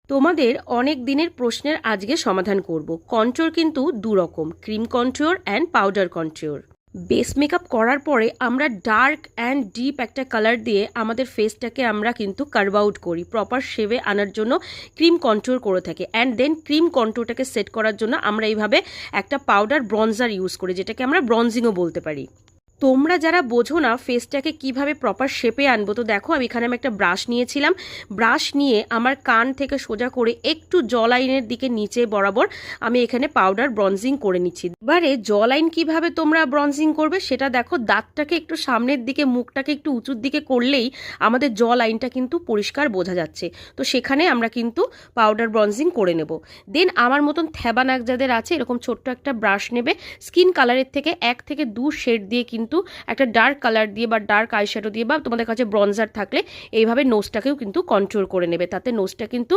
তোমাদের অনেক দিনের প্রশ্নের আজকে সমাধান করব। কন্ট্রোর কিন্তু দু রকম, cream contour and powder contour. Base makeup করার পরে আমরা ডার্ক অ্যান্ড ডিপ একটা কালার দিয়ে আমাদের ফেসটাকে আমরা কিন্তু কার্ভ আউট করি, প্রপার শেভে আনার জন্য ক্রিম কন্ট্রোর করে থাকি। অ্যান্ড দেন ক্রিম কন্ট্রোরটাকে সেট করার জন্য আমরা এইভাবে একটা পাউডার ব্রনজার ইউজ করি, যেটাকে আমরা ব্রনজিংও বলতে পারি। তোমরা যারা বোঝো না ফেসটাকে কিভাবে প্রপার শেপে আনবো, তো দেখো আমি এখানে একটা ব্রাশ নিয়েছিলাম। ব্রাশ নিয়ে আমার কান থেকে সোজা করে একটু জ লাইনের দিকে নিচে বরাবর আমি এখানে পাউডার ব্রনজিং করে নিচ্ছি। এবারে জ লাইন কিভাবে তোমরা ব্রনজিং করবে সেটা দেখো, দাঁতটাকে একটু সামনের দিকে, মুখটাকে একটু উঁচুর দিকে করলেই আমাদের জ লাইনটা কিন্তু পরিষ্কার বোঝা যাচ্ছে। তো সেখানে আমরা কিন্তু পাউডার ব্রনজিং করে নেব। দেন আমার মতন থ্যাবা নাক যাদের আছে, এরকম ছোট্ট একটা ব্রাশ নেবে, স্কিন কালারের থেকে 1 থেকে 2 শেড দিয়ে কিন্তু একটা ডার্ক কালার দিয়ে বা ডার্ক আইশ্যাডো দিয়ে বা তোমাদের কাছে ব্রনজার থাকলে এইভাবে নোজটাকেও কিন্তু কন্ট্রোল করে নেবে, তাতে নোজটা কিন্তু